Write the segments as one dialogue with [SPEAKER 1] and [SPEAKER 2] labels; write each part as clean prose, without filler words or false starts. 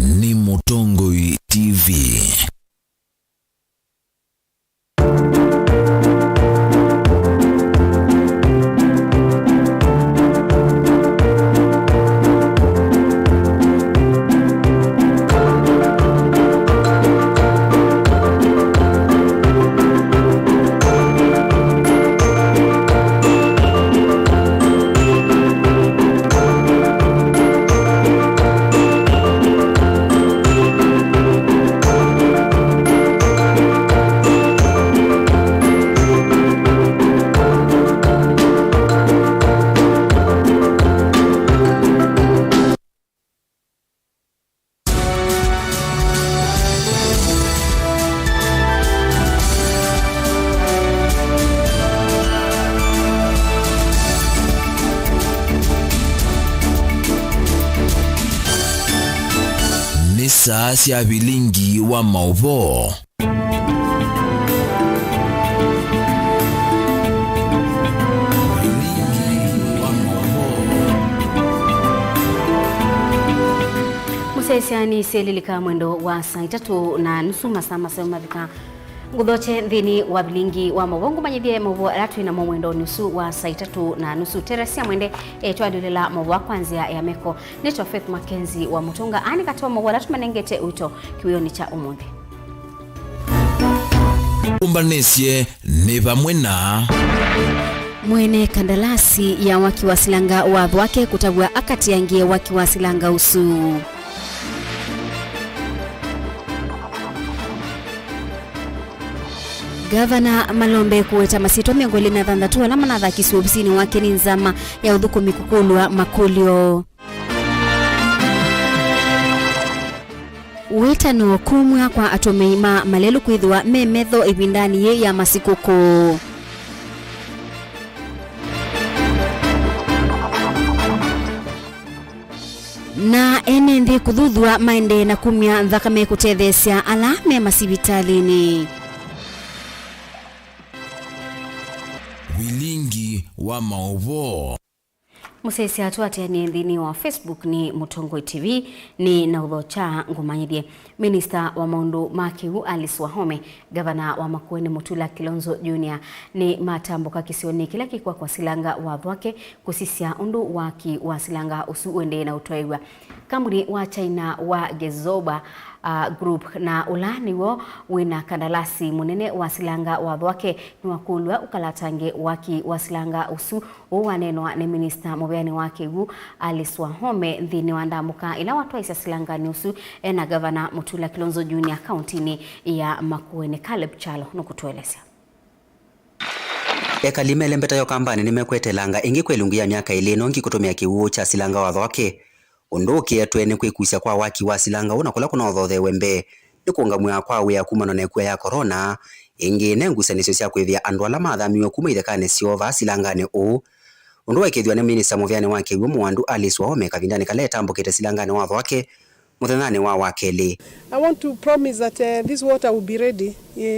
[SPEAKER 1] ni Mutongoi TV. Saa ya Vilingi wa Mauvoo.
[SPEAKER 2] Musesiani selilika mwendo wa saa 3:30 masaa mavika ngudhoche dhini wa Vilingi wa Mauvoo ngumanyithie Mauvoo aratu ina mwendo nusu wa saa 3:30 terasi ya mwende twadulela Mauvoo kwanzia ya meko neto Faith MAKENZI wa Mutunga ani katoa Mauvoo aratu manengete uito kiwioni cha umuthi
[SPEAKER 1] umbanesie ni vamwe na
[SPEAKER 2] mwene kandalasi ya waki wa silanga wa wake kutagwa akati yangie waki wa silanga usu Gavana Malombe kuweta masito miongoli na dhandatu alama na dhaki ofisini wake ni nzama ya udhuku mikukulwa makulio. Wetano kumwa kwa atomeima malelu kuidhua memedho ibindani ye ya masikuku. Na enendi kudhudhua maende na kumya dhakame kutethesia alame masivitalini.
[SPEAKER 1] Vilingi wa Mauvoo.
[SPEAKER 2] Musesi atuate ni ndini wa Facebook ni Mutongoi TV ni na udhocha ngumanyidie. Minister wa maundu Makiu Alice Wahome, Gavana wa Makueni Mutula Kilonzo Junior ni matambuka kisioni kila kikwa kwa silanga wa wake kusisia undu waki wa silanga usu uende na utoewa. Kambuni wa China wa Gezoba group na ulani wo wina kandalasi munene wa silanga wa wake ni wakulwa ukalatange waki wa silanga usu uwanenwa ni Minister mubeani wake gu Alice Wahome ndini wandamuka ila watu wa isa silanga ni usu na Gavana Mutula Kilonzo Junior kauntini ya Makueni. Caleb Chalo nukutueleza.
[SPEAKER 3] Eka limele mbeta yo kambani nimekwete langa ingi kwelungia miaka ilino ngi kutumia kiwuo cha silanga wa wake unduki etwene kwikuisya kwa waki wa silanga una kula kuna othothe wembe ni kuungamwa kwa wia kumano na ekwe ya corona ingi nengusanisyo cia kwithia andu ala mathamiwe kuma ithekane ciova silangane u undu wekithwa ni Minister muviani wake gu mwandu Alice Wahome kavindani kaleta ambokete silangane wa wake muthenane wa wakeli.
[SPEAKER 4] I want to promise that this water will be ready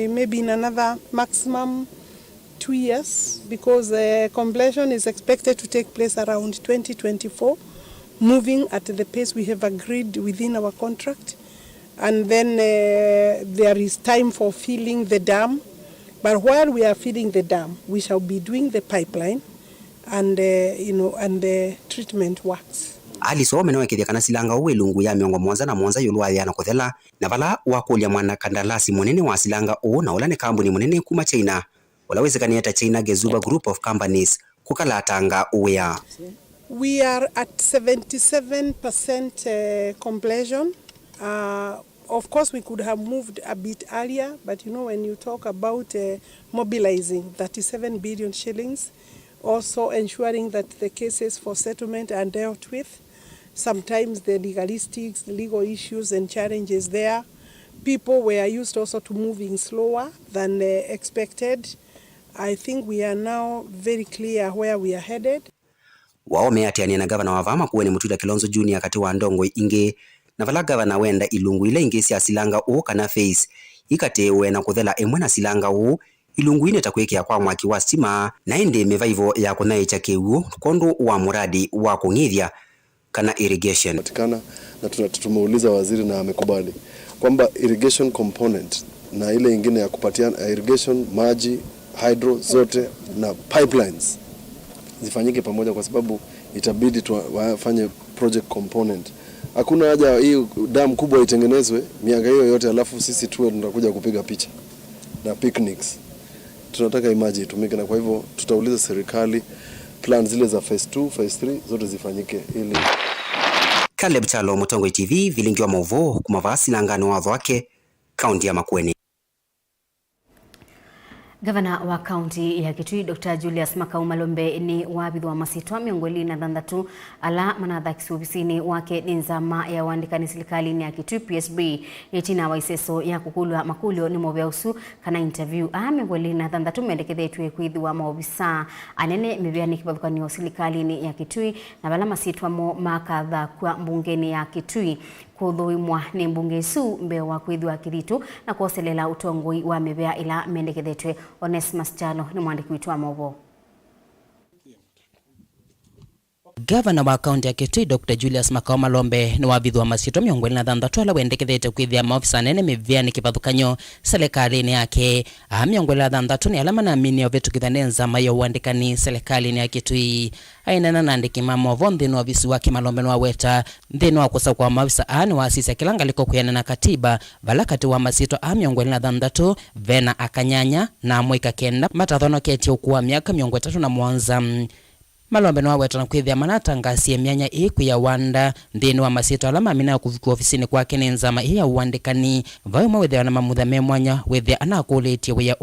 [SPEAKER 4] maybe in another maximum 2 years because completion is expected to take place around 2024. Moving at the pace we have agreed within our contract, and then there is time for filling the dam. But while we are filling the dam, we shall be doing the pipeline and and the treatment works.
[SPEAKER 3] Alice Wahome nwekithia kana silanga uwilungu ya miongo mwanza na mwanza yulwa ya na kuthela na vala wakulia mwana kandalasi munene wa silanga u na ula ni kambuni munene kuma China wala wezekani hata China Gezuba group of companies kukalatanga uwea.
[SPEAKER 4] We are at 77% completion. Of course, we could have moved a bit earlier, but when you talk about mobilizing 37 billion shillings, also ensuring that the cases for settlement are dealt with, sometimes the legalistics, legal issues and challenges there. People were used also to moving slower than expected. I think we are now very clear where we are headed.
[SPEAKER 3] Wahome atiania na Gavana wa Makueni Mutula Kilonzo Junior kati wa ndongo inge na vala Gavana wenda ilungu ile inge cia silanga u kana face ikatewe na kuthela emwe na silanga u ilungu ine takwekea kwa mwaki wa stima na ende mevaivo ya kunaicha kiwu kondu wa muradi wa kungithia kana irrigation.
[SPEAKER 5] Patikana na tumeuliza waziri na amekubali kwamba irrigation component na ile ingine ya kupatia irrigation, maji, hydro zote na pipelines zifanyike pamoja, kwa sababu itabidi wafanye project component. Hakuna haja hii dam kubwa itengenezwe miaka hiyo yote alafu sisi tuwe tunakuja kupiga picha na picnics. Tunataka maji itumike, na kwa hivyo tutauliza serikali plan zile za phase 2, phase 3 zote zifanyike ili.
[SPEAKER 3] Caleb Chalo, Mutongoi TV, Vilingi wa Mauvoo, kumavasi langano watho wake kaunti ya Makueni.
[SPEAKER 2] Gavana wa kaunti ya Kitui Dr. Julius Makau Malombe ni wabithu wa masitwa miongoni na thandatu ala manathaki ofisini wake ni nzama ya wandikani serikali ya Kitui PSB itina wa iseso ya kukulwa makulio ni movyausu kana interview miongoni na thandatu mendekethetwe kwithiwa maofisa anene mivyani kibathukanio serikali ya Kitui na bala masitwa mo makatha kwa mbungeni ya Kitui kuthuimwa ni mbunge isu mbeo wa kwithiwa Kiritu na kuoselela utongoi wa mivea ila mendekethetwe. Onesmus Chalo ni mwandiki wetu wa Mauvoo.
[SPEAKER 6] Gavana wa kaunti ya Kitui Dr. Julius Makau Malombe ni wabithu wa masitwa miongoni na thandatu ala wendekethete kwithia maofisa nene mivyani kibathukanio serikalini yake. Miongoni na thandatu ni alama na amini ovetukithane nzama ya uandikani serikalini ya Kitui. Ainena na andiki Mauvoo nthini wa visi wake Malombe wa weta nthini wa kusa kwa maofisa ani wa asisi ya kilangaliko kuyana na katiba valakati wa masitwa miongoni na thandatu vena akanyanya na mwika kenda matathonoketi ukuwa miaka 37. Malombe no aweta na kwithia manatangasia mianya iku ya wanda nthini wa masitwa alama amina kuvikwa ofisini kwake ni nzama ya uandikani vauma wethia na mamutha me mwanya wethia anakulitie wia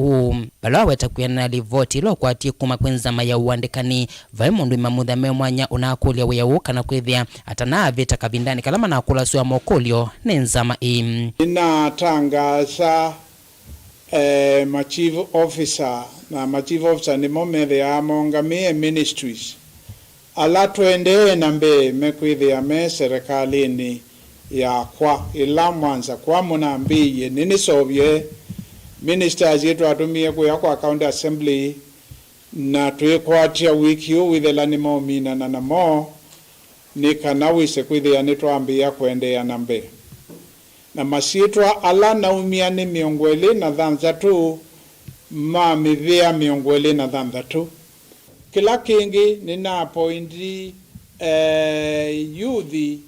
[SPEAKER 6] bala aweta kuyana livoti ilo kwatie kuma kwi nzama ya uandikani vai mundu mamutha me mwanya unakulia wia kana kwithia atana avita kavindani kalama na kulasua mokolio ni nzama
[SPEAKER 7] inatangaza ma chief officer na ma chief officer ni momethe amongamie ministries ala twende na mbe mekwithia me serikalini ya kwa ila mwanza kwa munambiye nini sovye ministers yetu atumie kwa county assembly na twikwatia wiki withela ni momina na namo ni kana wise kwithia ni twambia kwendea na mbe na masitwa ala naumia ni miongwele na thandatu mivea miongwele na thandatu. Kila kingi nina appointi youthi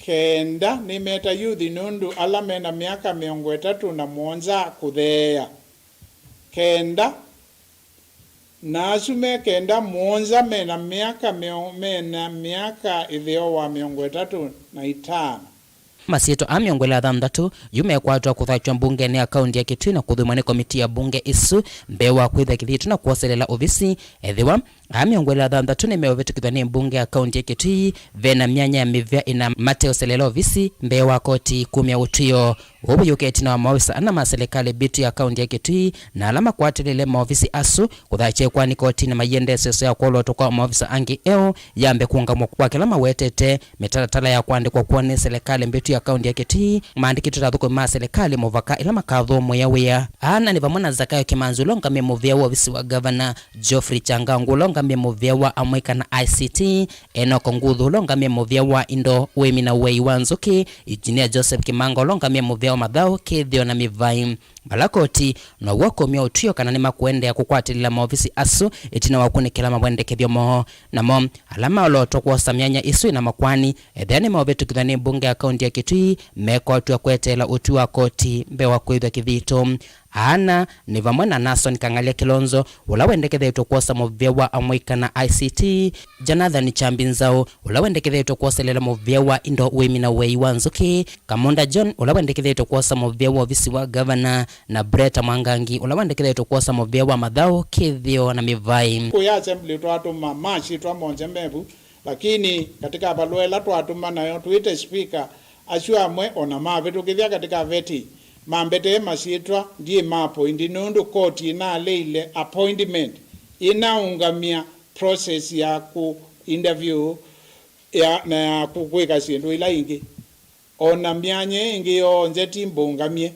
[SPEAKER 7] kenda nimeta youthi nundu ala mena miaka 37 kuthea kenda na asume kenda mwonza mena miaka itheo wa 35.
[SPEAKER 6] Masitwa miongoni na thandatu yumekwatwa kuthachwa mbungeni ya kaunti ya Kitui na kuthumwa ni komiti ya bunge isu mbewa kwitha Kithitu na kuoselela ofisi ethiwa miongoni na thandatu ni meovetukithwa ni mbunge ya kaunti ya Kitui vena mianya ya mivya ina mateoselela ofisi mbewa koti 10 ya utuyo ubu yuketi na maofisa ana maserikali bitu ya kaunti ya Kitui na alama kwatilile maofisi asu kuthache kwa ni koti na mayende seso ya kuoloto kwa maofisa angi yambe kuungamwa kwa kila mawetete mitalatala ya kuandikwa kwa ni serikali bitu ya kaunti ya Kitui maandikitu tathuko ma serikali movaka ila makathomo ya wia ana ni vamona Zakayo Kimanzu longamia muvya wa ofisi wa governor Geoffrey Changangu longamia muvya wa amwika na ICT Enoko Nguthu longamia muvya wa indo wemi na wei wanzuki Engineer Joseph Kimango longamia muvya wa mathao kithio na mivai balakoti no wakomia utuyo kana ni makwendea kukwatilila maofisi asu itina wakunikila mawendekethio mo namo alama oloto kwa samyanya isu ina makwani ethani maovetukithwa ni bunge ya kaunti ya Kitui mekotwa kwetela utu wa koti mbewa kwithwa Kithito ana ni vamwe na Nason Kangalia Kilonzo ula wendekethetwo kuosa muvya wa amwika na ICT Jonathan Chambinzao ula wendekethetwo kuoselela muvya wa indo wemi na wei wanzuki Kamonda John ula wendekethetwo kuosa muvya wa ofisi wa governor na Breta Mwangangi ula wendekethetwo kuosa muvya wa mathao kithio na mivai
[SPEAKER 7] kuya assembly twatuma machi twamonje mevu lakini katika balwela twatuma nayo tuite speaker ashua mwe ona mavetukithia katika veti mambete masitwa ndiye mapoindi nundu koti ina leile appointment inaungamia process ya ku interview ya na kukweka sindu ila ingi ona myanye ingi yo nzeti mbungamie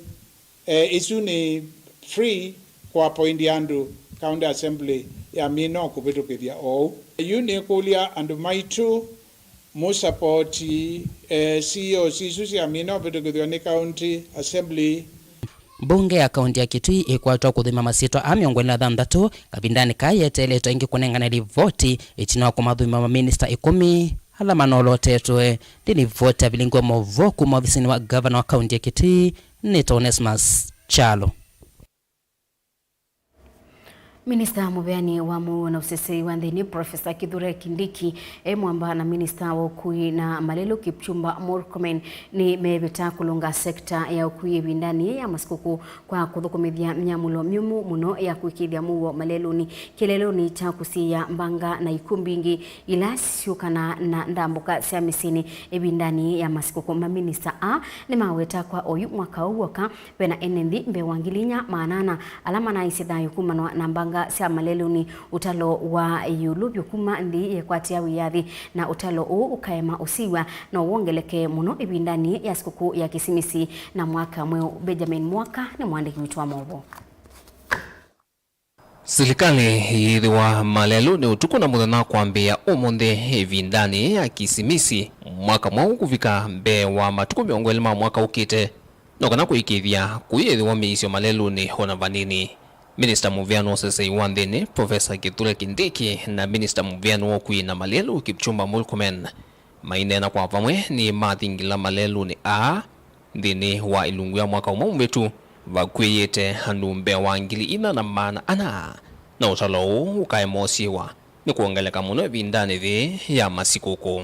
[SPEAKER 7] isu ni free kwa appoint yandu county assembly ya mino kubitukithia ou yuni kulia andu maitu mu support CEO sisu cia mino bitukithio ni county assembly.
[SPEAKER 6] Bunge ya kaunti ya Kitui ikwatwa kuthima masitwa a 26 kavindani kayeteletwa ingi kunengana livoti itina kwa mathuma ma minister 10 ala manolotetwe dini vota Vilingi wa Mauvoo kuma ofisini wa governor wa kaunti ya Kitui ni Onesmus Chalo.
[SPEAKER 2] Minista mubeani wa Mauvoo na usesei wa nthini Profesa Kithure Kindiki mwamba na minista wa ukui na malelo Kipchumba Murkomen ni mebeta kulunga sekta ya ukui bindani ya masikuku kwa kuthukumithia mnyamulo myumu muno ya kuikithia muo maleloni kileloni cha kusia mbanga na ikumbingi ila siukana na ndambuka cia misini bindani ya masikuku. Maminista a ni maweta kwa oyu mwaka uwoka pena enenthi mbewangilinya manana alama na isithayo kumanwa na mbanga cia maleloni utalo wa yulu byukuma ndi yekwatia wiyathi na utalo u ukaema usiwa na uongeleke muno ibindani ya sikuku ya kisimisi na mwaka mweo. Benjamin Mwaka ni mwandiki wetu wa Mauvoo.
[SPEAKER 8] Serikali yithiwa maleloni utuku na muthenya kwambia umuthi ibindani ya kisimisi mwaka mwao kufika mbe wa matuku 20 mwaka ukite no kana kuikithia kuyithiwa miisio maleloni hona vanini. Minister muveano usesei wa nthini Profesa Kithure Kindiki na Minister muveano wa ukui na malelu Kipchumba Murkomen mainena kwa vamwe ni mathingila malelu ni a nthini wa ilungu ya mwaka umwe vakwiyite handu mbe wa ngili 400 na utalo ukaemosiwa ni kuongeleka muno vindani thi ya masikuku.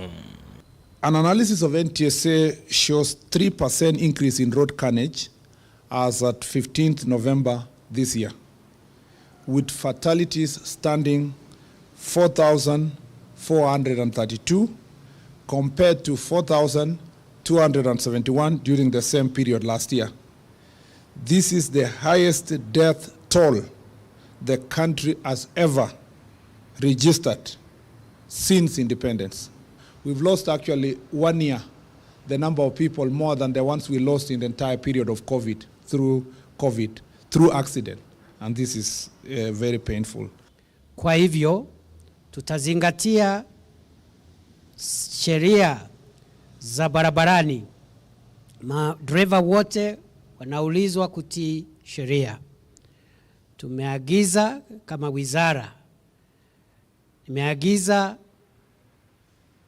[SPEAKER 9] An analysis of NTSA shows 3% increase in road carnage as at 15th November this year, with fatalities standing 4,432 compared to 4,271 during the same period last year. This is the highest death toll the country has ever registered since independence. We've lost actually 1 year the number of people more than the ones we lost in the entire period of COVID, through accident. And this is very painful.
[SPEAKER 10] Kwa hivyo tutazingatia sheria za barabarani. Madereva wote wanaulizwa kutii sheria. Tumeagiza kama wizara, nimeagiza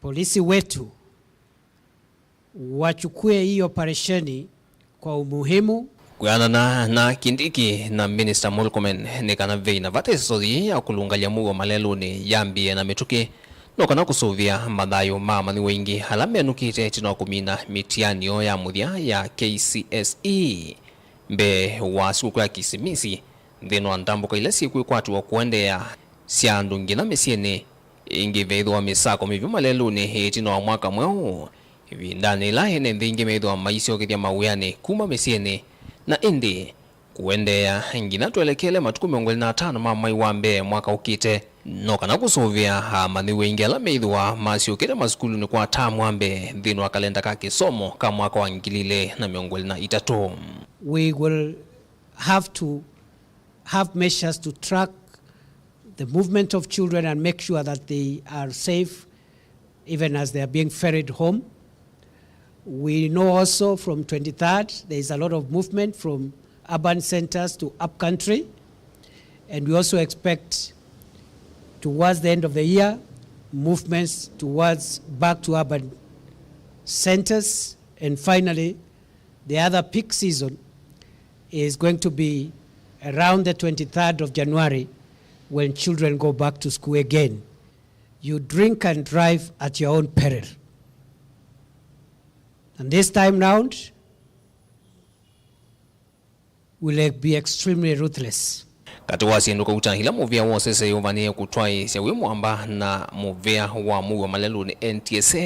[SPEAKER 10] polisi wetu wachukue hii operesheni kwa umuhimu.
[SPEAKER 8] Kuyanana na Kindiki na Minister Murkomen ni kana veina vatesothi ya kulungalia muo maleloni yambie na mituki no kana kusuvia mathayo mama ni wengi halame nukite tino kumina mitianio ya muthia ya KCSE mbe wa siku ya kisimisi nthino ndambuka ile siku kwatu kuendea siandu ngina mesiene ingi veithwa misako mivyo maleloni hitino mwaka mweo vindani la hene ndingi veithwa maisio kithia mawiyani kuma mesiene na indi kuendea ngina tuelekele matuku 25 mamai wambe mwaka ukite no kana kusuvia hamani wengi ala meithwa masiokere maskulu ni kwa tamu ambe dhino kalenda ka kisomo ka mwaka wa ngilile na 23.
[SPEAKER 10] We will have to have measures to track the movement of children and make sure that they are safe even as they are being ferried home. We know also from 23rd there is a lot of movement from urban centers to upcountry, and we also expect towards the end of the year movements towards back to urban centers, and finally the other peak season is going to be around the 23rd of January when children go back to school again. You drink and drive at your own peril. And this time round, will be extremely ruthless.
[SPEAKER 8] Katuwasi nduka utahila muvia wa sese yovanie kutwai siawe mwamba na muvia wa muwa malelu ni NTSA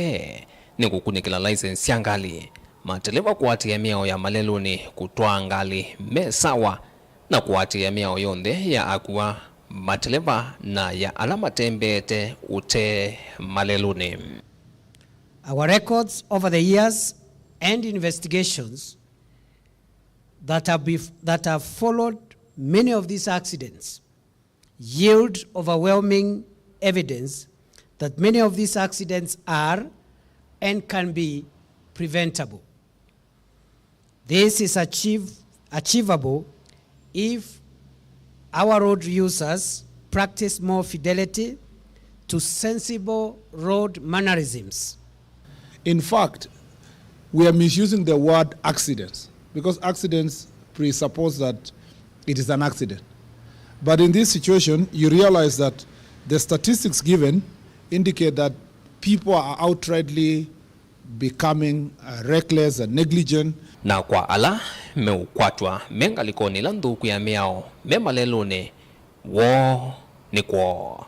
[SPEAKER 8] ni kukunikila license ya ngali. Mateleva kuwati ya miao ya malelu ni kutwa ngali mesawa na kuwati ya miao yonde ya akuwa mateleva na ya alama tembete ute malelu ni.
[SPEAKER 10] Our records over the years and investigations that have followed many of these accidents yield overwhelming evidence that many of these accidents are and can be preventable. This is achievable if our road users practice more fidelity to sensible road mannerisms.
[SPEAKER 9] In fact, we are misusing the word accidents because accidents presuppose that it is an accident. But in this situation, you realize that the statistics given indicate that people are outrightly becoming reckless and negligent.
[SPEAKER 8] Na kwa ala meukwatwa mengalikoni landuku ya miao memalelone wo ni kwa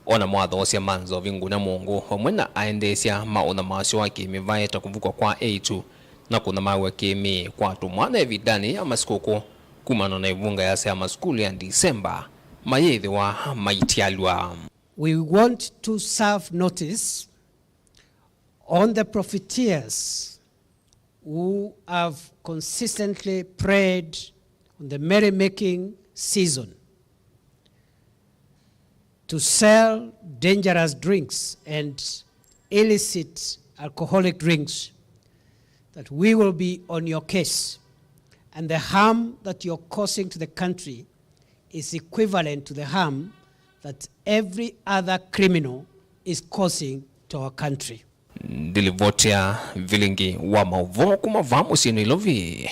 [SPEAKER 8] ona mwadho osya manzo vingu na Mungu omwena aendesya maona masyo wake mivaeta kuvukwa kwa A2 na kuna mawe kimi kwa tumwana evidani ya masikoko kumano na ivunga ya ya maskulu ya Disemba mayethi wa maitialwa.
[SPEAKER 10] We want to serve notice on the profiteers who have consistently preyed on the merrymaking season to sell dangerous drinks and illicit alcoholic drinks, that we will be on your case, and the harm that you're causing to the country is equivalent to the harm that every other criminal is causing to our country.
[SPEAKER 8] Dilivotia Vilingi wa Mauvoo kumavamu sinu ilovi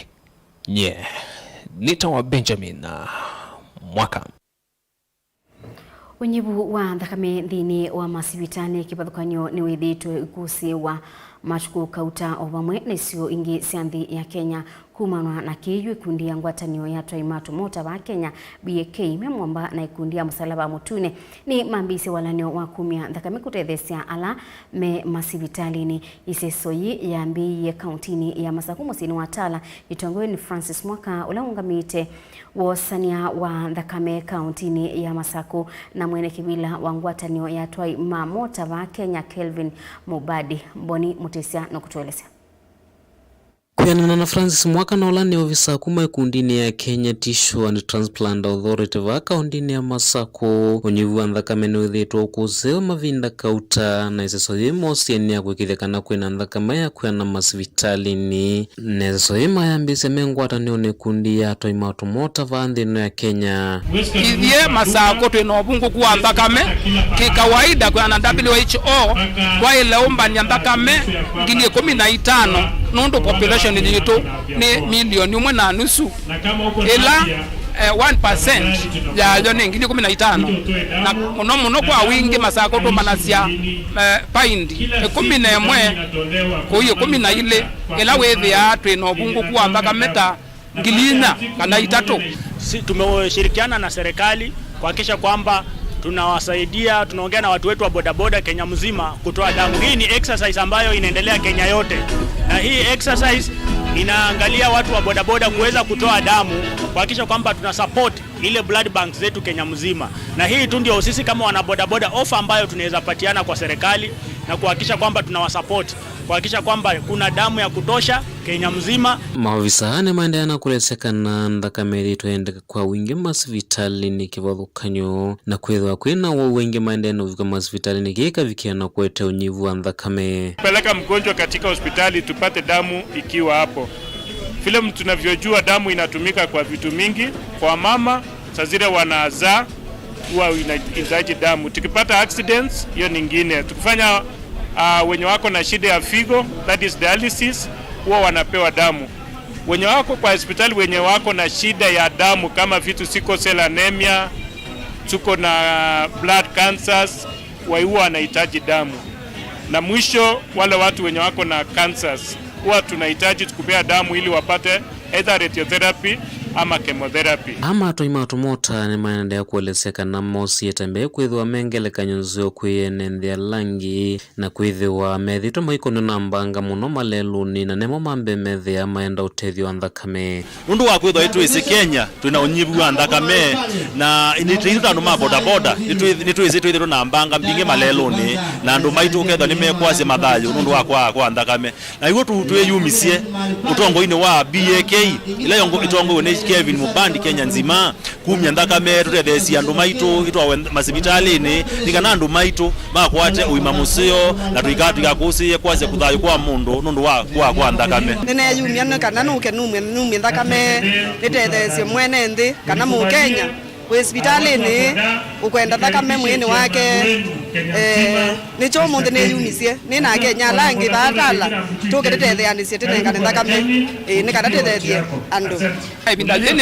[SPEAKER 8] nita wa Benjamin mwaka.
[SPEAKER 2] Unyibu wa thakame thini wa masivitani kipathukanyo ni withitwe ikusi wa machuku kauta obamwe nisio ingi sianthi ya Kenya kumanwa na kiyu ikundi ya ngwatanio ya Traimatu Mota wa Kenya BAK memwamba na ikundi ya Msalaba Mutune ni mambisi walanio wa kumia thakame kutethesia ala me masivitali ni isesoyi ya mbii ya kauntini ya Masaku sini watala itongoe ni Francis Mwaka ulaungamite wasania wa thakame kauntini ya Masaku na mwene kibila wa ngwatanio ya Traimatu Mota wa Kenya Kelvin Mubadi Mboni Mutesia na kutuelezea.
[SPEAKER 11] Kuyanana na Francis Mwaka na olani ofisa kuma ikundini ya Kenya Tissue and Transplant Authority waka undini ya Masaku unyivu andhakame nuwithitwa ukusewa mavinda kauta na isesoye mosi eni ya kwekithekana kwena andhakame ya kuyana masvitalini na isesoye mayambise mengwata nione kundi ya Traimatu Mota wa andhino ya Kenya.
[SPEAKER 12] Ithie Masaku twina obungu kuwa andhakame kikawaida kuyana WHO kwa ile umba ni andhakame 15,000 nondo population yetu ni milioni 1.5 ila 1% ya yone ngini 15 na muno kwa wingi Masaku to manasia paindi 11 kuyo 12 ila wethi ya twina obungu kwa mpaka meta ngilina kana 3.
[SPEAKER 13] Tumeshirikiana na serikali kuhakikisha kwamba tunawasaidia, tunaongea na watu wetu wa bodaboda Kenya mzima kutoa damu. Hii ni exercise ambayo inaendelea Kenya yote, na hii exercise inaangalia watu wa bodaboda kuweza kutoa damu kuhakikisha kwamba tuna support ile blood bank zetu Kenya mzima. Na hii tu ndio sisi kama wana bodaboda offer ambayo tunaweza patiana kwa serikali na kuhakikisha kwamba tunawasupport, kuhakikisha kwamba kuna damu ya kutosha Kenya mzima.
[SPEAKER 11] Maofisa ane maendeana kulesekana ndhakameri tuendeka kwa wingi masvitalini kivathukanyo na kwithwa kwina wo wingi maendeana uvika masvitalini kika vikiana kwete unyivu wa ndhakame.
[SPEAKER 14] Peleka mgonjwa katika hospitali tupate damu ikiwa hapo. Vile tunavyojua damu inatumika kwa vitu mingi, kwa mama saa zile wanazaa huwa inahitaji damu. Tukipata accidents hiyo nyingine. Tukifanya wenye wako na shida ya figo, that is dialysis, huwa wanapewa damu. Wenye wako kwa hospitali wenye wako na shida ya damu kama vitu sickle cell anemia, tuko na blood cancers, huwa wanahitaji damu. Na mwisho wale watu wenye wako na cancers huwa tunahitaji tukupea damu ili wapate either radiotherapy ama chemotherapy.
[SPEAKER 11] Ama Traimatu Mota ni maendelea kuelezeka na mosi yetembe kwithwa mengeleka nzio kuyenendea langi na kwithwa methito maikono na mbanga muno maleluni na nemo mambe methia maenda utethio wa ndhakame.
[SPEAKER 15] Nundu wa kwithwa itu isi Kenya tuna unyivu wa ndhakame na initiritu andu ma bodaboda nitu isi tuithiru na mbanga mbingi maleluni na andu maitu ukethwa nimekwase mathayo nundu wa kwa ndhakame na igo tuweyumisie utongo-ini wa BAK ila yongo itongo ni Kevin Mubandi Kenya nzima kumya ndakame tutethesia andu maitu itwa masibitalini nikana andu maitu makwate uima musio na tuikakusie kwase kuthayo kwa mundu nundu kwa ndakame
[SPEAKER 16] nene yumya kana nuke numya ndakame nitethesie mwene nthi kana mu Kenya hospitalini ukwenda thakame mwini wake nicho mundu ne yumisie nina Kenya langi batala tuketetheanisie tinengane thakame nikadatetethie andu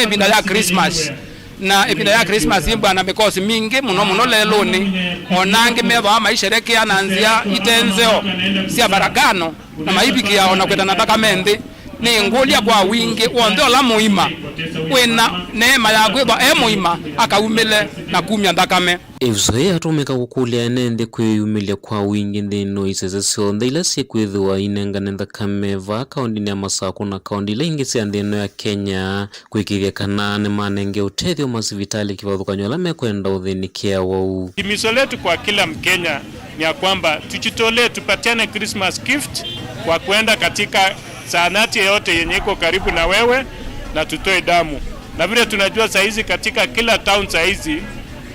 [SPEAKER 12] ibinda ya Christmas na ibinda ya Christmas bwana mikosi mingi muno leloni onangi meba maisherekea na nzia itenzeo sia barakano na maibiki yao na kwenda nataka mende ni ngulia kwa wingi wondo la muima wena neema ya gweba muima akaumile na kumya ndakame
[SPEAKER 11] Evzoe atumeka kukulia nende kwiyumilia kwa wingi ndino isese sionde ila sikwithwa inengane ndakame va kaundi ya Masako na kaundi ila ingisi andino ya Kenya kuikiria kanane manenge utethio masivitali kivathukanyo la mekwenda uthinikia wau.
[SPEAKER 14] Himizo letu kwa kila Mkenya ni ya kwamba tujitolee tupatiane Christmas gift kwa kwenda katika zahanati yote yenye iko karibu na wewe na tutoe damu. Na vile tunajua saizi katika kila town saizi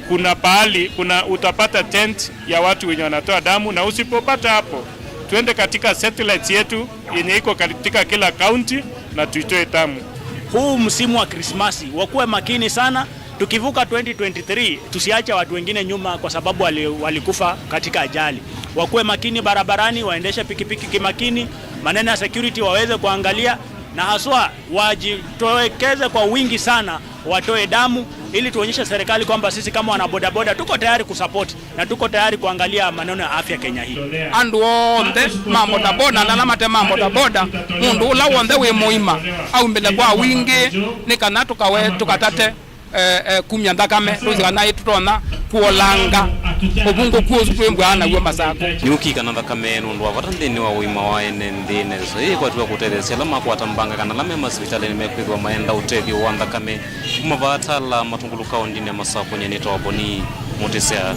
[SPEAKER 14] kuna pahali utapata tent ya watu wenye wanatoa damu, na usipopata hapo tuende katika satellite yetu yenye iko katika kila county na tuitoe damu.
[SPEAKER 13] Huu msimu wa Krismasi wakuwe makini sana. Tukivuka 2023 tusiache watu wengine nyuma kwa sababu walikufa katika ajali. Wakuwe makini barabarani, waendeshe pikipiki kimakini, maneno ya security waweze kuangalia, na haswa wajitowekeze kwa wingi sana, watoe damu ili tuonyeshe serikali kwamba sisi kama wana bodaboda tuko tayari kusupport na tuko tayari kuangalia maneno ya afya Kenya hii.
[SPEAKER 12] Andu onde mambo boda na lamate mambo boda mundu ula onde we muima au mbele kwa wingi nikana tukatate kumya ndakame tuziga nayi tutona kuolanga obungo kuospembwana wa Masako
[SPEAKER 11] nyuki kana ndakame nundu wavatandini wa uima wa enendine so hii kwa tuwa kutethesia lama kwa tambanga kana lame masivitali nimekwithwa maenda utethio wa ndakame kumavatala matungulu kaundi ya Masako nyeneta waboni mutesea.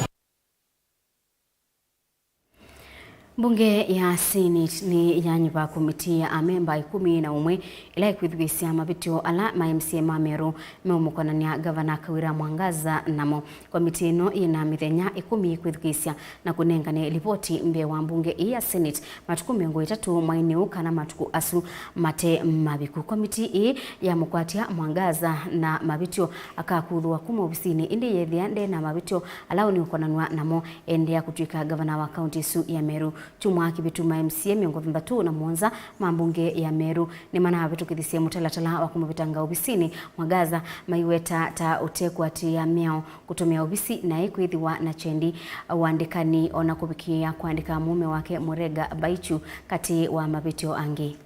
[SPEAKER 2] Bunge ya Senate ni yanyiva komiti ya amemba 11 ila ikwithugisia mavitio ala ma MCA mameru meumukonania gavana Kawira Mwangaza namo. Komiti ino ina mithenya 10 ikwithugisia na kunengane ripoti mbe wa bunge ya Senate matuku 3 mwaini ukana matuku asu mate mabiku. Komiti hii ya mukwatia Mwangaza na mavitio akakuthwa kuma ofisini indi yethiande na mavitio ala ni ukonanwa namo ende ya kutuika gavana wa county su ya Meru. Chumwa kibituma MCA miongo 3 na Mwanza mambunge ya Meru ni mana vitukithisia mutalatala wa kumubitanga obisini Mwangaza maiweta ta utekwa ya miao kutumia obisi na ikwithiwa na chendi waandikani ona kubikia kuandika mume wake Murega Baichu kati wa mabitio angi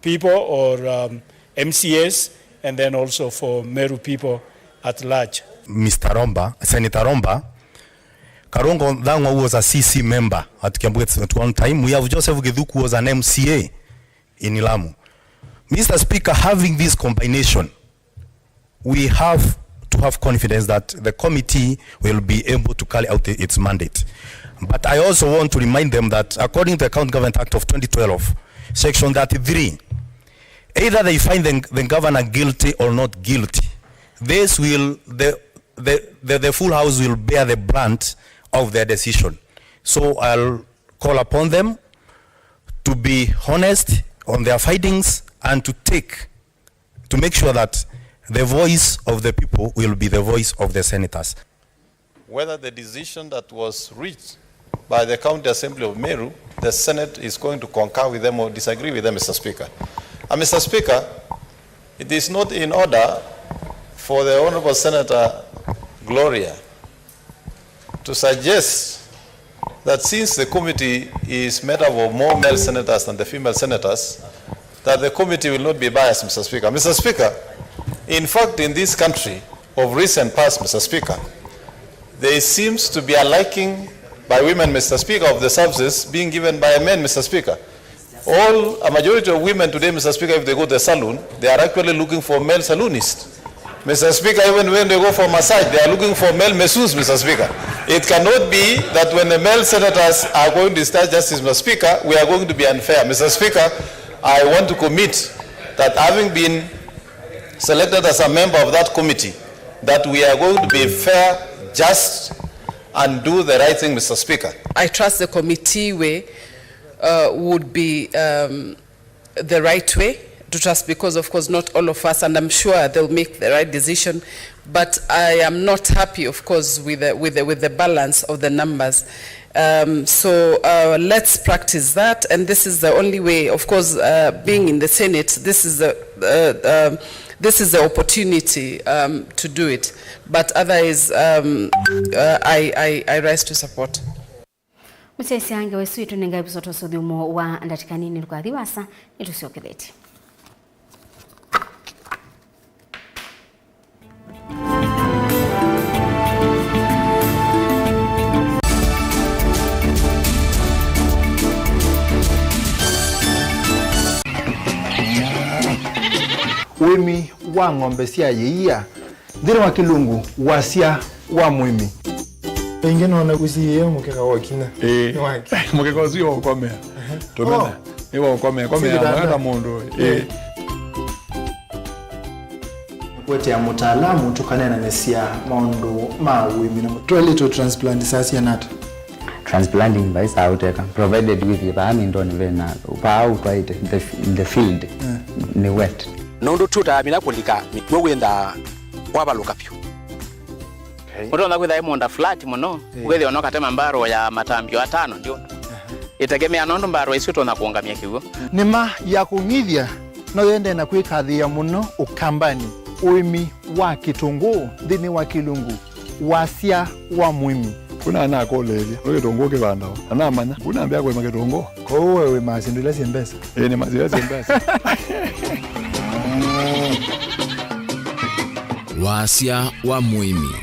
[SPEAKER 17] people or MCAs and then also for Meru people at large.
[SPEAKER 18] Mr. Romba, Senator Romba Karongo Dhangwa was a CC member at Kiambu at one time. We have Joseph Githuku was an MCA in Lamu. Mr. Speaker, having this combination, we have to have confidence that the committee will be able to carry out its mandate. But I also want to remind them that according to the County Government Act of 2012, Section 33, either they find the governor guilty or not guilty, this will, the full house will bear the brunt of their decision. So I'll call upon them to be honest on their findings and to make sure that the voice of the people will be the voice of the senators.
[SPEAKER 19] Whether the decision that was reached by the County Assembly of Meru, the Senate is going to concur with them or disagree with them, Mr. Speaker. And Mr. Speaker, it is not in order for the Honorable Senator Gloria to suggest that since the committee is made up of more male senators than the female senators, that the committee will not be biased, Mr. Speaker. Mr. Speaker, in fact, in this country of recent past, Mr. Speaker, there seems to be a liking by women, Mr. Speaker, of the services being given by men, Mr. Speaker. A majority of women today, Mr. Speaker, if they go to the salon, they are actually looking for male saloonists. Mr. Speaker, even when they go for massage, they are looking for male masseurs, Mr. Speaker. It cannot be that when the male senators are going to discharge justice, Mr. Speaker, we are going to be unfair. Mr. Speaker, I want to commit that having been selected as a member of that committee, that we are going to be fair, just, and do the right thing, Mr. Speaker.
[SPEAKER 20] I trust the committee way would be the right way to trust, because of course not all of us, and I'm sure they'll make the right decision, but I am not happy, of course, with the balance of the numbers. So let's practice that, and this is the only way. Of course, being in the Senate, this is the opportunity to do it. But otherwise, I rise to support.
[SPEAKER 2] Msesi ange wesuitu nenga episoto sodhumo wa ndatikanini lukadhiwasa nitusioketheti.
[SPEAKER 21] Wimi wa ng'ombe cia yeia thiri wa kilungu wasia wa mwimi ingine ona kusiye mukeka wakina
[SPEAKER 22] mukeka wasio ukome tomena ewa ukome ya mundu
[SPEAKER 21] kwete ya mutaalamu tukanena nesia maundu ma wimi na mutwelito transplant sasa nata
[SPEAKER 23] transplanting by sauteka provided with the ndo ni vena upa out right in the field ni wet
[SPEAKER 24] nondo tuta mina kulika mikwo wenda wabaluka pyo Mudo na kwitha imonda flat muno ugethi onoka tema mbaro ya matambio atano ndio itegemea nondo mbaro isito na kuongamia kigo
[SPEAKER 21] nima ya kunyithia no yende na kwikathia muno ukambani uimi wa kitunguu thini wa kilungu wasia wa mwimi
[SPEAKER 22] kuna ana kolelia wewe tongo ke banda ana manya kuna ambia kwa maketongo
[SPEAKER 21] kwa wewe mazindile sembesa
[SPEAKER 22] ni mazindile sembesa
[SPEAKER 1] wasia wa mwimi.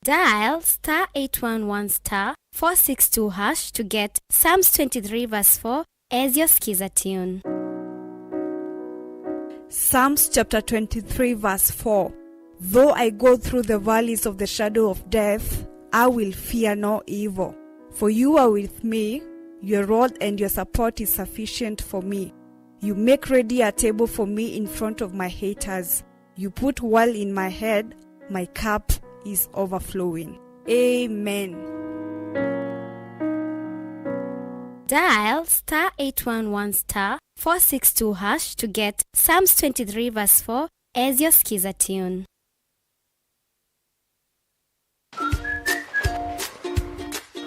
[SPEAKER 25] Dial *811*462# to get Psalms 23 verse 4 as your skiza tune.
[SPEAKER 26] Psalms chapter 23 verse 4. Though I go through the valleys of the shadow of death, I will fear no evil. For you are with me, your rod and your support is sufficient for me. You make ready a table for me in front of my haters. You put oil in my head, my cup is overflowing. Amen.
[SPEAKER 25] Dial *811*462# to get Psalms 23 verse 4 as your skiza tune.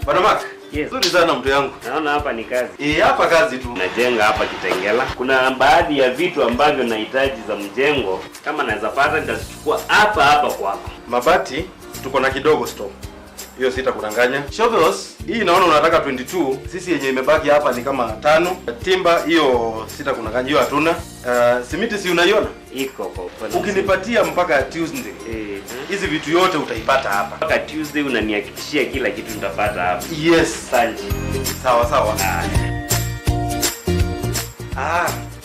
[SPEAKER 27] Bwana Mark. Yes. Nzuri sana mtu yangu.
[SPEAKER 28] Naona hapa ni kazi.
[SPEAKER 27] Hapa kazi tu.
[SPEAKER 28] Najenga hapa Kitengela. Kuna baadhi ya vitu ambavyo nahitaji za mjengo. Kama naweza pata nitazichukua hapa kwako.
[SPEAKER 27] Mabati tuko na kidogo store. Hiyo sitakudanganya. Shovels hii naona unataka 22. Sisi yenye imebaki hapa ni kama 5. Timba hiyo sitakudanganya, hiyo hatuna. Simiti si unaiona?
[SPEAKER 28] Iko kwa upande.
[SPEAKER 27] Ukinipatia mpaka Tuesday. Hizi vitu yote utaipata hapa.
[SPEAKER 28] Mpaka Tuesday unanihakikishia kila kitu nitapata hapa.
[SPEAKER 27] Yes.
[SPEAKER 28] Asante.
[SPEAKER 27] Sawa.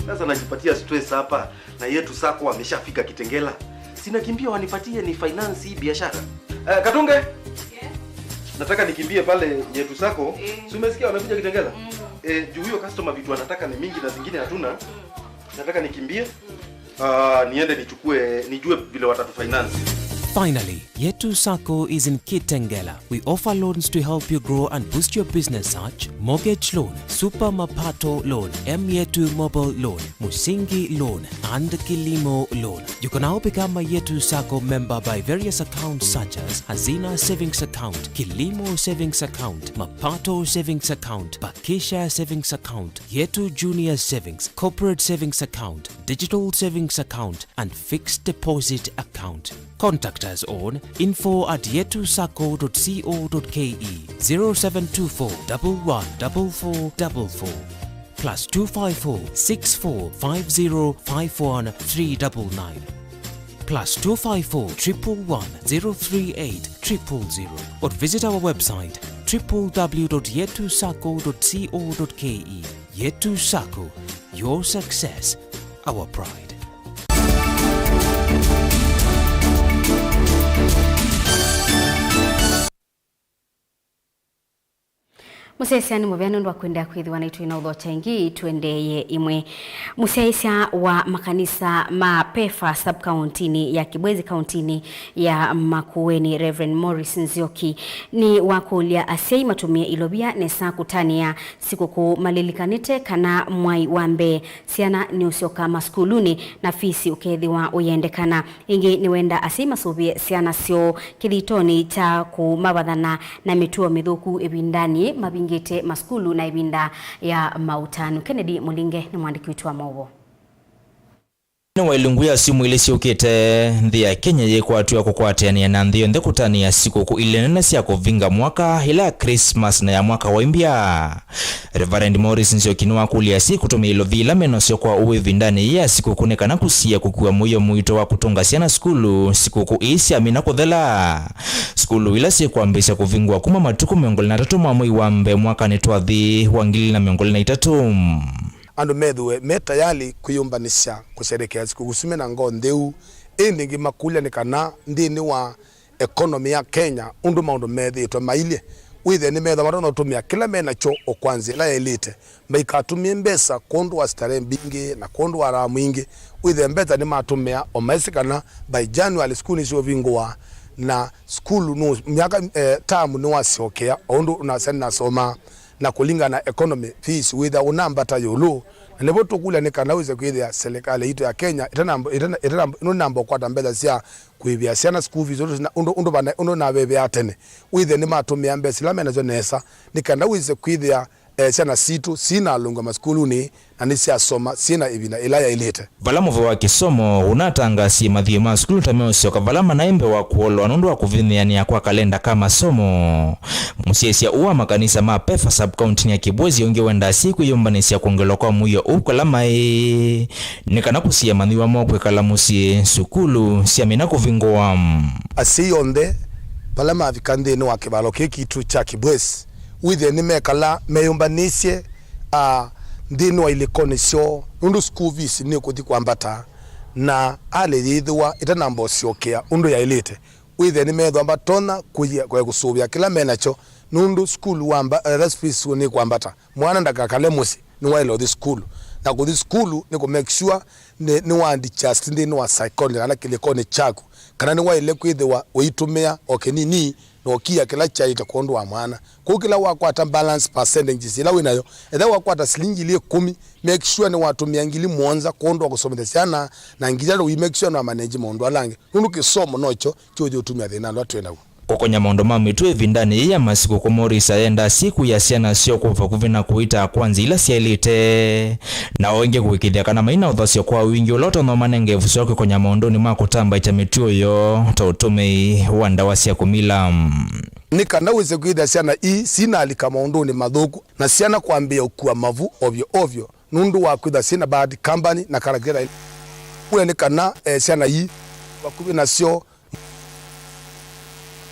[SPEAKER 27] Sasa najipatia stress hapa na yetu sako ameshafika Kitengela. Sina kimbia wanipatie ni finance hii biashara. Katunge? Yes. Nataka nikimbie pale yetu sako. Si umesikia wamekuja Kitengela? Juu hiyo customer vitu anataka ni mingi na zingine hatuna. Nataka nikimbie. Niende nijue vile watatu finance.
[SPEAKER 29] Finally, Yetu Sacco is in Kitengela. We offer loans to help you grow and boost your business such mortgage loan, super mapato loan, Yetu mobile loan, Musingi loan, and Kilimo loan. You can now become a Yetu Sacco member by various accounts such as Hazina Savings Account, Kilimo Savings Account, Mapato Savings Account, Bakisha Savings Account, Yetu Junior Savings, Corporate Savings Account, Digital Savings Account, and Fixed Deposit Account. Contact us on info@yetusacco.co.ke 0724 114444 +254 6450 51399 +254 111 038 000 or visit our website www.yetusacco.co.ke. Yetu Sacco, your success, our pride.
[SPEAKER 2] Musesia ni muvyano ndo kwenda kwithiwa na itwina uthocha ingi twendeye imwe. Musesia wa makanisa ma Pefa sub-countini ya Kibwezi countini ya Makueni Reverend Morris Nzioki ni wakulia asei matumia ilobia nesa kutania sikukuu malilikanite kana mwai wambe siana ni usioka maskuluni na fisi ukethiwa uyendekana ingi ni wenda asei masubie siana sio kithitoni cha kumabadhana na mituo mithuku ibindani mabingite maskulu na ibinda ya mautanu. Kennedy Mulinge ni mwandiki wetu wa Mauvoo.
[SPEAKER 3] Wailungu ya simu ile siokete nthi ya Kenya yekwatwa kukwatania na nthi yonthe kutania sikukuu ile nene cia kuvinga mwaka ila Christmas na ya mwaka wa imbia. Reverend Morris Nzioki ni wakulia si kutumia ilo vila meno sio kwa uwe ndani ya sikukuu nekana kusia kukua muyo muito wa kutunga siana skulu sikukuu isi amina kuthela. Skulu ila si kuambisha kuvingwa kuma matuku 23 mwa mwei wa mbe mwaka ni twathi wa 2023.
[SPEAKER 4] Andu medhuwe metayali kuyumbanisha kusherekea sikukuu sume na ngo ndeu endingi makulia nikana ndini wa economy ya Kenya undu maundu methitwe mailie withe ni metha marono tumia kila mena cho okwanzi la elite maikatumie mbesa kondu wa stare mbingi na kondu wa ramu ingi withe mbeta ni matumia o maisikana by January school ni vingwa na school no miaka tamu ni wasiokea undu unasena soma na kulinga na economy fees with unamba ta yolo na nebo tukula nikanaweza kuithia serikali ito ya Kenya itana namba kwa tambeza sia kuivia siana school fees undo na bebe atene with ni matumia mbesi la menazo nesa nikanaweza kuithia siana situ sina lunga maskuluni na nisia soma sina ibina ilaya ilete
[SPEAKER 3] vala Mauvoo wa kisomo unatangasi mathima skulu tameo sioka vala manaembe wa kuolo anundu wa kuviniania kwa kalenda kama somo. Musesia uwa makanisa ma Pefa sub-countini ya Kibwezi yonge wenda siku yombanisia kuongelo kwa muyo ukala mai nikana kusia mandhiwa mokwe kala musie sukulu siamina kuvingowa
[SPEAKER 4] asiyonde vala mavikande ni wakibalo kitu cha Kibwezi withe ni mekala meyombanisye ndino wa ilikonisho undu school fees ni kuthi kwambata na ale yithwa itanambo siokea undu ya ilite withe ni methwa mbatona kwa kusubia kila menacho nundu school wamba fees ni kwambata mwana ndakakale musi ni wailo the school na kuthi school ni ku make sure ni wandi just ndino wa psychology ala kilikoni chako kana ni waile kwithwa uitumia okenini no kia kila chaita kondu wa mwana kukila wakwata balance percentage ila winayo etha wakwata silingi ile 10 make sure ni watu 200 kondu wa kusomethana na ngijalo we make sure na manage mundu alange nundu kisomo nocho chojo tumia thina ndo atwena
[SPEAKER 3] kokonya maondo mamitu evindani ya masiku kumorisa enda siku ya siana sio kufa kuvina kuita kwanza ila sielite na wenge kuwikithia kana maina uthasio kwa wingi uloto no manengevu sio kokonya maondo ni makutamba cha mituo yo tautume wanda wasia kumila
[SPEAKER 4] nikana weze kuithia siana sina alika maondo ni madhuku na siana kuambia ukua mavu ovyo nundu wa kuithia sina bad company na karakera ule nikana siana wakubina sio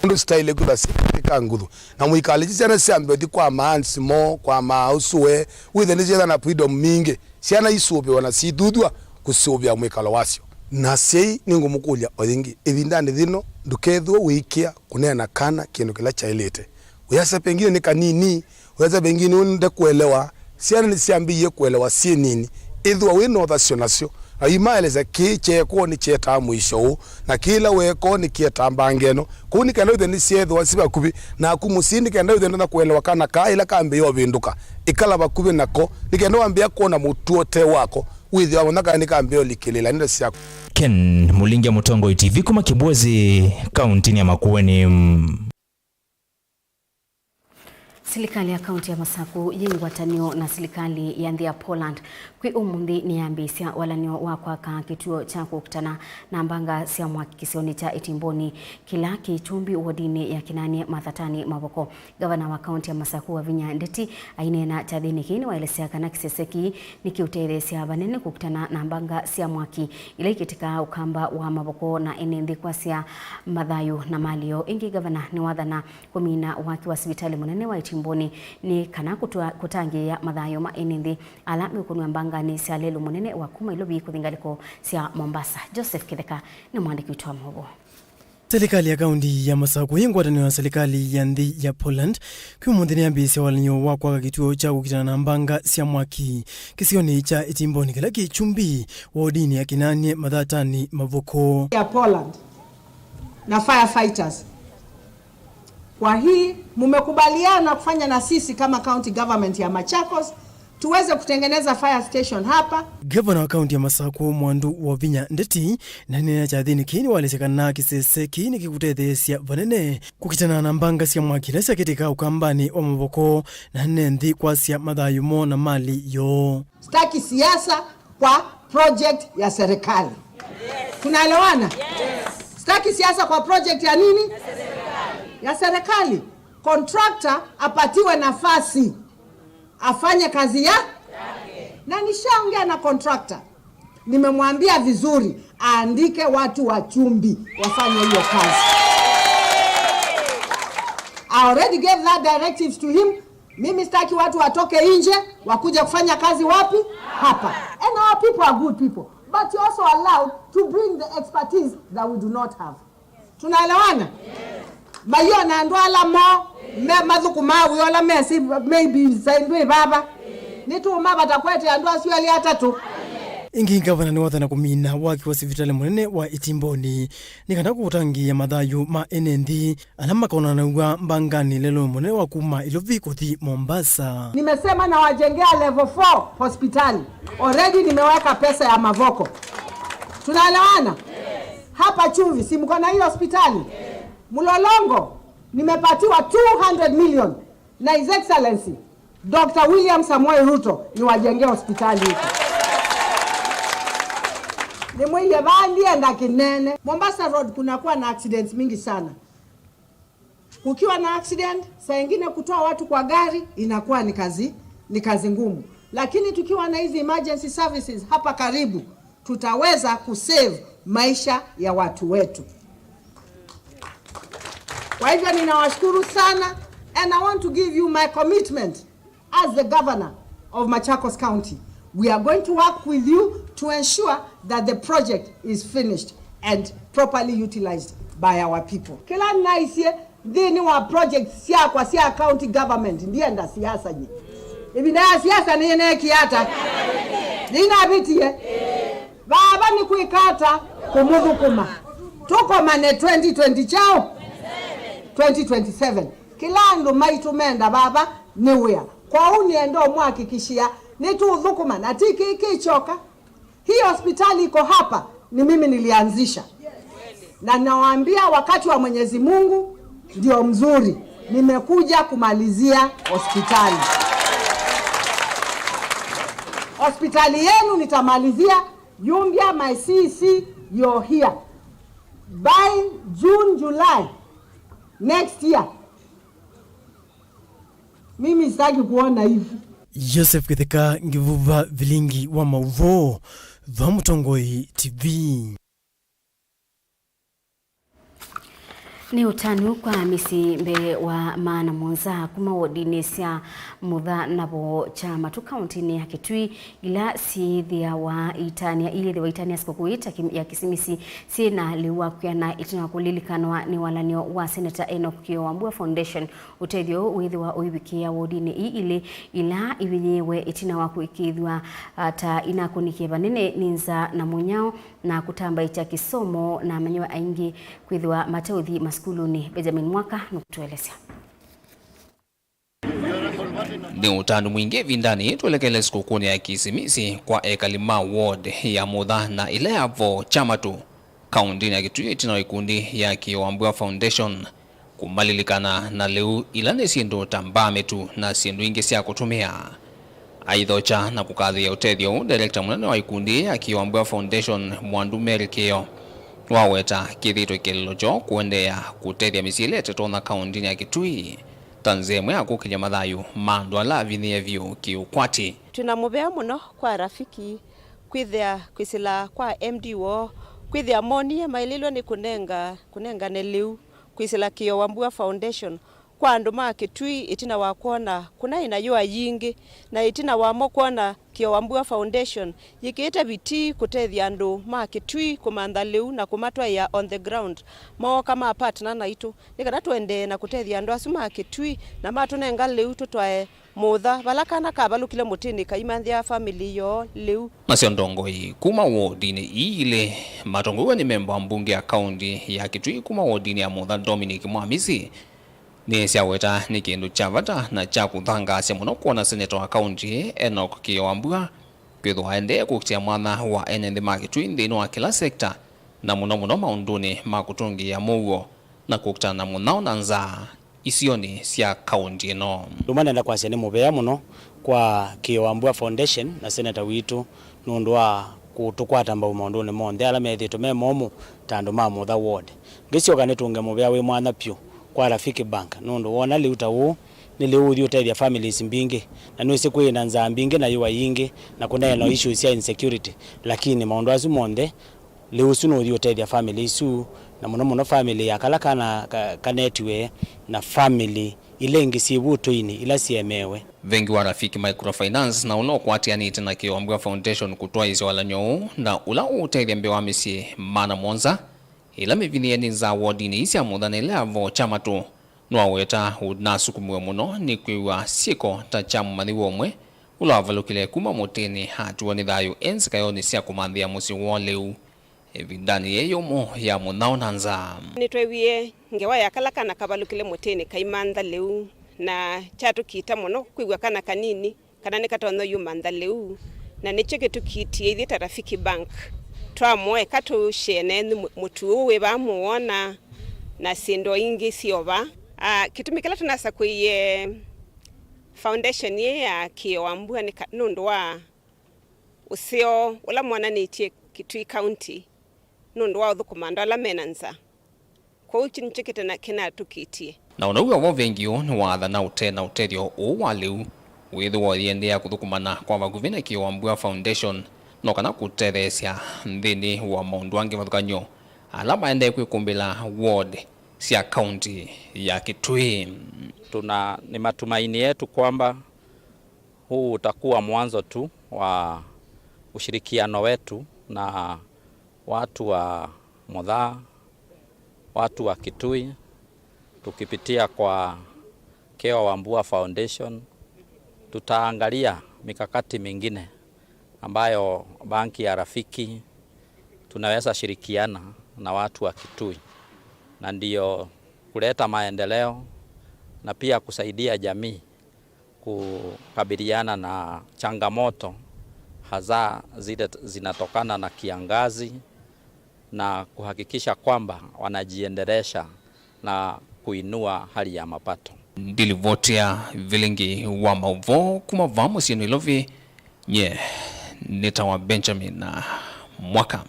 [SPEAKER 4] ndu style kuda sika ngudhu na muikaleji sana siambe di kwa maansi mo kwa mausuwe withe ni jeda na freedom mingi siana isuobe wana sidudwa kusobya mwikalo wasio na sei ningo mukulia odingi evindani dhino ndukethwo wikia kunena kana kindu kila chailete uyasa pengine ni kanini uyasa pengine unde kuelewa siana ni siambiye kuelewa sie nini idhwa wino thasio aimaeleza kiche ko ni cheta mwisho na kila weko ni kieta mbangeno kuni kana uthe ni sietho wasiba kubi na kumusindi kana uthe na kuelewa kana kaila kambe yo binduka ikala bakubi nako nikendo ambia kuona mutuo te wako withi wa naka ni kambe yo likilila ndio siako.
[SPEAKER 3] Ken Mulingi Mutongo TV kuma Kibwezi kaunti ya Makueni.
[SPEAKER 2] Serikali ya kaunti ya Masaku yingwatanio na serikali ya nthia Poland kwi umuthi ni ambisia walanio wakwa ka kituo cha kukutana na mbanga cia mwaki kisioni cha Itimboni kila kichumbi wodini ya Kinani Mathatani Mavoko. Gavana wa kaunti ya Masaku wa Vinya Ndeti ainena cha thini kini waelesea kana kiseseki nikiutethesia banene kukutana na mbanga cia mwaki ile ikitika ukamba wa Mavoko na enendi kwa cia mathayo na malio ingi. Gavana ni wathana kumina waki wa sibitali munene wa Itimboni ni kana kutangia mathayo ma enendi ala mikono mbanga ni sialelu munene wa kuma ilobi kuthingaliko cia Mombasa. Joseph Kitheka ni mwandiki wetu wa Mauvoo.
[SPEAKER 5] Serikali ya kaunti ya Masako ingwatanio na serikali ya nthi ya Poland kwimundhini ambisi walinyo wakwa kituo cha gukitana na mbanga cia mwaki kisioni cha itimboni kila kichumbi wodini ya Kinanie Mathatani Mauvoo
[SPEAKER 6] ya Poland na firefighters. Kwa hii mumekubaliana kufanya na sisi kama county government ya Machakos tuweze kutengeneza fire station hapa.
[SPEAKER 5] Gavana wa kaunti ya Masako Mwandu wa Vinya Ndeti na nina cha thini kini walesekana kisese kini kikutethesia vanene kukitana na mbanga cia mwaki na cia kitika ukambani wa Mauvoo na nthi kwa cia mathayumo na mali yo.
[SPEAKER 6] Staki siasa kwa project ya serikali. Tunaelewana? Staki siasa kwa project ya nini? Ya serikali. Contractor apatiwe nafasi afanye kazi ya na nishaongea na contractor. Nimemwambia vizuri aandike watu wa chumbi wafanye hiyo kazi. I already gave that directives to him. Mimi sitaki watu watoke nje wakuje kufanya kazi wapi? Hapa. And our people are good people, but you also allowed to bring the expertise that we do not have. Tunaelewana? Mayo na ndwala mo madhuku mawi wala mesi maybe saindwe baba nitu maba takwete andwa sio ali atatu.
[SPEAKER 5] Ingi gavana ni wathana kumina waki wa sivitale munene wa itimboni nikanda kutangia mathayu ma NND alama kaona na mbangani lelo munene wa kuma Ilovi kuthi Mombasa.
[SPEAKER 6] Nimesema na wajengea level 4 hospitali. Already nimeweka pesa ya Mauvoo. Tunaelewana? Hapa Chuvi si mko na hiyo hospitali. Mulolongo nimepatiwa 200 million na His Excellency Dr. William Samoei Ruto ni wajengea hospitali hii. Ni mwenye bandi enda Kinene. Mombasa Road kunakuwa na accidents mingi sana. Kukiwa na accident, saa nyingine kutoa watu kwa gari inakuwa ni kazi ngumu. Lakini tukiwa na hizi emergency services hapa karibu, tutaweza kusave maisha ya watu wetu. Kwa hivyo ninawashukuru sana, and I want to give you my commitment as the governor of Machakos County. We are going to work with you to ensure that the project is finished and properly utilized by our people. Kila naisie dhini wa project sia kwa sia county government ndiye nda siasa nyi. Hivi na siasa ni yene kiata. Nina bitie. Baba ni kuikata kumudhukuma. Tuko mane 2020 chao 2027. Kila ndo maitumenda baba niwea. Kwa uniendo mwakikishia nitu udhukuma na tiki ikichoka. Hii hospitali iko hapa ni mimi nilianzisha. Na nawaambia wakati wa Mwenyezi Mungu ndio mzuri. Nimekuja kumalizia hospitali. Hospitali yenu nitamalizia Yumbia my CC you're here. By June, July next year. Mimi sitaki kuona hivi.
[SPEAKER 5] Joseph Kitheka Ngivuva Vilingi wa Mauvoo Mutongoi TV.
[SPEAKER 2] Ni utanu kwa misimbe wa maana mwanza kuma wodini sia mudha nabo chama tu kaunti ni ya Kitui ila siithia wa itania ili wa itania sikokuita ya kisimisi sina liwa kuyana itina kulilikanwa ni walanio wa Senator Enoch Kiowambua Foundation utethio withi wa uibikia wodini ili ila ibinyewe itina wa kuikithwa ata inakunikie banene ninza na munyao na kutamba icha kisomo na manyewa aingi kwithwa mateuthi maskuluni. Benjamin Mwaka nukutuelezea.
[SPEAKER 7] Ni utanu mwingi vindani tuelekele sikukuni ya kisimisi kwa Ekalima Ward ya Mudha na ile yavo chama tu kaunti ya Kitui itina ikundi ya Kiowambua Foundation kumalilikana na leu ilane siendo tambame tu na siendo ingi siya kutumia. Aidhocha na kukadhi ya utethio director mwanane wa ikundi ya Kiowambua Foundation Mwandu Merikeo waweta kithito kilojo kuendea kutethia misile tetona kaunti ya Kitui tanzemwe akukinya mathayu mandwa la vinevyo kiukwati.
[SPEAKER 8] Tunamubea muno kwa rafiki kwithia kwisila kwa MDO kwithia moni maililo ni kunenga neliu kwisila Kiowambua Foundation kwa andu maketui itina wa kuona kuna inayua yingi na itina wa mokona Kiowambua Foundation yikiita biti kutethia andu maketui kumantha liu na kumatwa ya on the ground mo kama partner na itu nikana twende na kutethia andu asu maketui na matunenga liu tutwae mutha balakana kabalukile mutini kaimanthia family yo liu
[SPEAKER 7] Nasio ndongoi kuma wodini ile matongo ni member mbunge ya county ya Kitui kuma wodini ya Mutha Dominic Mwamisi ni siaweta ni kindu chavata na cha kuthangasya muno kuona senator wa county Enoch Kiowambua kwithwa ende kukitia mwana wa enende Maketui nthini wa kila sekta na muno maunduni makutungia Mauvoo na kukutana munao na nzaa isioni sia county no.
[SPEAKER 9] Tumanenda kwa sene mubea muno kwa Kiowambua Foundation na senator witu nundu wa kutukwata mbau maunduni monthe ala methito me momu tandu ma Mutha ward ngisioka nitunge mubea wi mwana pyu kwa Rafiki Bank nundu wona liuta wu ni liuthi utethia families mbingi na nwisi kwina nzaa mbingi na yuwa yingi na kuneno issues ya insecurity lakini maundu asu monthe liusu no uthi utethia families su na muno family ya kala kanetwe na family ile ingisi butuini ila siemewe
[SPEAKER 7] vengi wa Rafiki Microfinance na uno kwatianite na Kiowambua Foundation kutwa izo wala nyoo na ula utethia mbewa misi mana monza ila mivinie ni za wodini isi ya Mutha na ile avo chama tu nwaweta unasukumwe muno ni kwiwa siko ta chamu mathi womwe ula wavalukile kuma mutini hatuwa ni thayu enzi kayo ni siya kumanthia musi woleu evidani yeyo mo ya munao nanza
[SPEAKER 8] nitwewie ngewa yakala kana kabalukile mutini kaimantha leu na chatu kita muno kwigwa kana kanini kana nikatonyo yumantha leu na nicheke tukitie ithita Rafiki Bank twamwe katu shene mutu we bamuona na sindo ingi sioba kitumikala tunasa kuye foundation ye ya Kiowambua ni nundu wa usio ula mwana nitie Kitui County nundu wa uthukumanda ala menanza kwa uchi nchekete na kena tukitie
[SPEAKER 7] na unauwa wovengio ni watha na utethio uwaliu withu wothiende ya kuthukumana kwa maguvina Kiowambua Foundation no kana kutethesia nthini wa maundu angi mathukanyo ala maende kwikumbila ward sia county ya Kitui.
[SPEAKER 10] Ni matumaini yetu kwamba huu utakuwa mwanzo tu wa ushirikiano wetu na watu wa Mutha, watu wa Kitui, tukipitia kwa Kiowambua Foundation. Tutaangalia mikakati mingine ambayo banki ya Rafiki tunaweza shirikiana na watu wa Kitui na ndio kuleta maendeleo na pia kusaidia jamii kukabiliana na changamoto hasa zile zinatokana na kiangazi na kuhakikisha kwamba wanajiendelesha na kuinua hali ya mapato.
[SPEAKER 7] Ndilivotia Vilingi wa Mauvoo kuma vamu sino ilovi nitawa Benjamin na mwaka.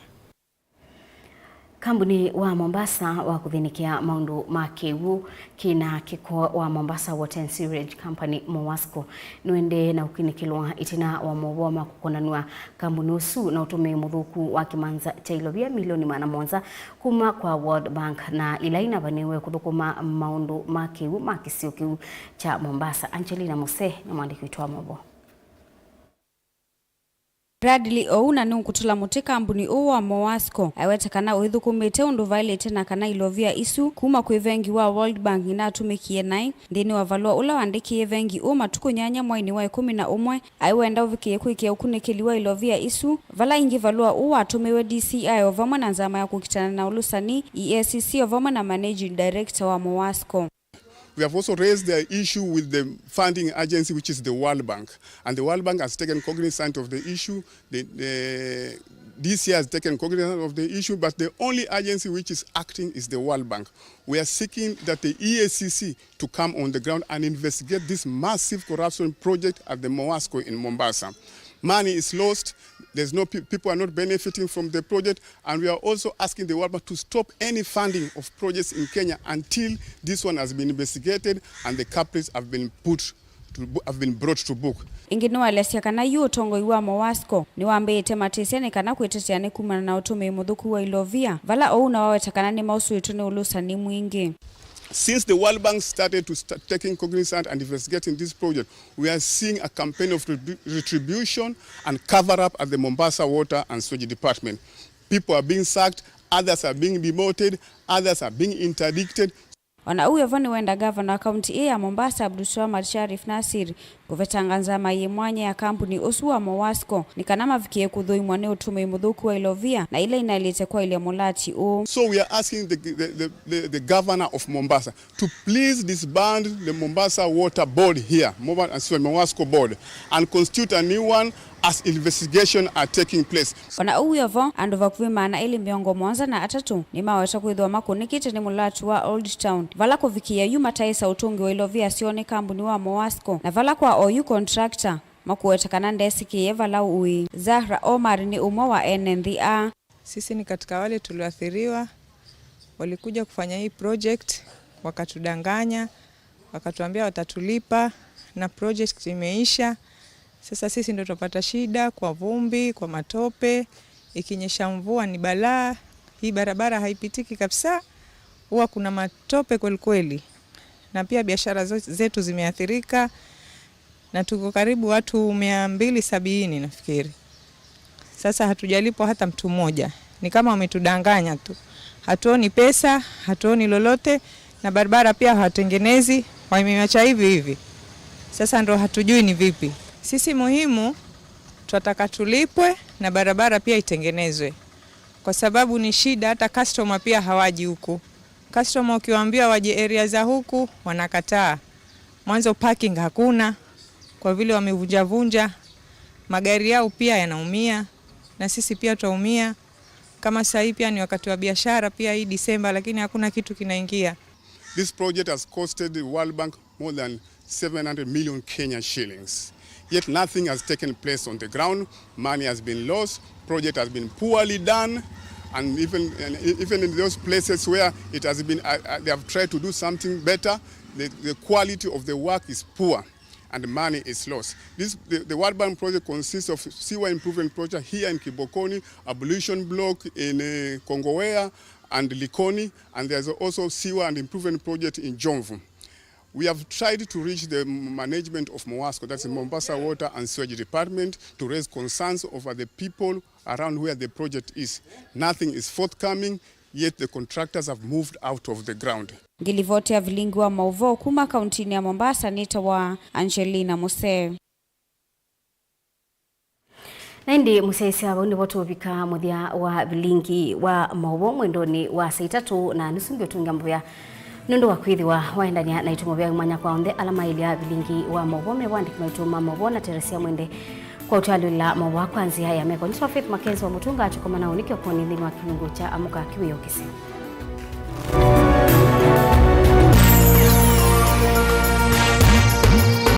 [SPEAKER 2] Kambuni wa Mombasa wa kuthinikia maundu makewu kina kiko wa Mombasa Water and Sewerage Company MOWASCO nwende na ukinikilwa itina wa Mauvoo makukonanua kambuni usu na utume muthuku wa kimanza cha ilovia milioni manamonza kuma kwa World Bank na ilaina baniwe kuthukuma maundu makewu makisio kiu cha Mombasa. Angelina Mose na mwandiki wetu wa Mauvoo.
[SPEAKER 11] Bradley Ouna ni ukutula muti kambuni wa MOWASCO aiwetekana uhithukumite undu vailite na kana ilovia isu kuma kwi vengi wa World Bank inatumikie nai ndini wavalua ula wandikie vengi matuku nyanya mwaini wa 11 aiwenda uvikie kwikia ukunikiliwa ilovia isu vala ingi valua atumiwe DCI ovamwe na nzama ya kukitana na ulusani EACC ovamwe na Managing Director wa MOWASCO.
[SPEAKER 12] We have also raised the issue with the funding agency, which is the World Bank. And the World Bank has taken cognizance of the issue. The DCI has taken cognizance of the issue, but the only agency which is acting is the World Bank. We are seeking that the EACC to come on the ground and investigate this massive corruption project at the MOWASCO in Mombasa. Money is lost. There's no people are not benefiting from the project, and we are also asking the World Bank to stop any funding of projects in Kenya until this one has been investigated and the culprits have been brought to book.
[SPEAKER 11] Ingine walesia kana yu utongo iwa MOWASCO ni wambete matesiane kana kuetetiane kumana na utume muthuku wa ilovia vala Ouna wawetakana ni mausu itune ulusa ni mwingi.
[SPEAKER 12] Since the World Bank started to start taking cognizance and investigating this project, we are seeing a campaign of retribution and cover-up at the Mombasa Water and Sewage Department. People are being sacked, others are being demoted, others are being interdicted.
[SPEAKER 11] Ona uyo vani wenda governor county ya Mombasa Abdulswamad Sharif Nasir kuvetangaza maye mwanya ya kampuni Osua Mowasco nikanama vikie kudhui mwane utume mudhuku wa ilovia na ile inalete kwa ile molati o.
[SPEAKER 12] So we are asking the governor of Mombasa to please disband the Mombasa Water Board here, Mowasco Board, and constitute a new one as investigation are taking place.
[SPEAKER 11] Ona uyo vo anduva kuvima na ili miongo mwanza na atatu ni maweta kuidhwa makunikite ni mulatu wa Old Town. Vala kuvikia yu mataisa utungi wa ilovia sione kampuni wa Mowasco na vala kwa OU contractor makuwetakana ndesiki ye vala ui. Zahra Omar ni umo wa NNDA.
[SPEAKER 13] Sisi ni katika wale tulioathiriwa, walikuja kufanya hii project, wakatudanganya, wakatuambia watatulipa na project imeisha. Sasa sisi ndio tupata shida kwa vumbi, kwa matope, ikinyesha mvua ni balaa, hii barabara haipitiki kabisa, huwa kuna matope kweli. Na pia biashara zetu zimeathirika na tuko karibu watu 270 nafikiri. Sasa hatujalipwa hata mtu mmoja. Ni kama wametudanganya tu. Hatuoni pesa, hatuoni lolote na barabara pia hawatengenezi, wameiacha hivi. Sasa ndo hatujui ni vipi. Sisi muhimu tunataka tulipwe na barabara pia itengenezwe. Kwa sababu ni shida, hata customer pia hawaji huku. Customer ukiwaambia waje area za huku wanakataa. Mwanzo parking hakuna kwa vile wamevunja. Magari yao pia yanaumia na sisi pia tutaumia. Kama sasa hivi pia ni wakati wa biashara pia hii Disemba lakini hakuna kitu kinaingia.
[SPEAKER 12] This project has costed the World Bank more than 700 million Kenya shillings. Yet nothing has taken place on the ground. Money has been lost. Project has been poorly done. And even in those places where it has been, they have tried to do something better, the quality of the work is poor and the money is lost. The World Bank project consists of sewer improvement project here in Kibokoni, ablution block in Kongowea and Likoni, and there's also sewer and improvement project in Jomvu. We have tried to reach the management of Mowasco, that's the Mombasa Water and Sewage Department, to raise concerns over the people around where the project is. Nothing is forthcoming, yet the contractors have moved out of the ground.
[SPEAKER 11] Ngilivote ya Vilingi wa Mauvoo kuma kauntini ya Mombasa nita wa Angelina Muse.
[SPEAKER 2] Naindi musesi aba undi boto bika muthia wa Vilingi wa Mauvoo mwendoni wa saa 3 na nusu ndio tungambuya nundu wa kwithiwa waendania na itumo bya mwanya kwa onde alama ile ya Vilingi wa Mauvoo mewandiki maituma Mauvoo na Teresia Mwende kwa utali la Mauvoo kwanza ya meko. Niswa Faith MAKENZI wa Mutunga achukomana unikyo kwa nini wa kilungu cha amuka kiwiyo kisi.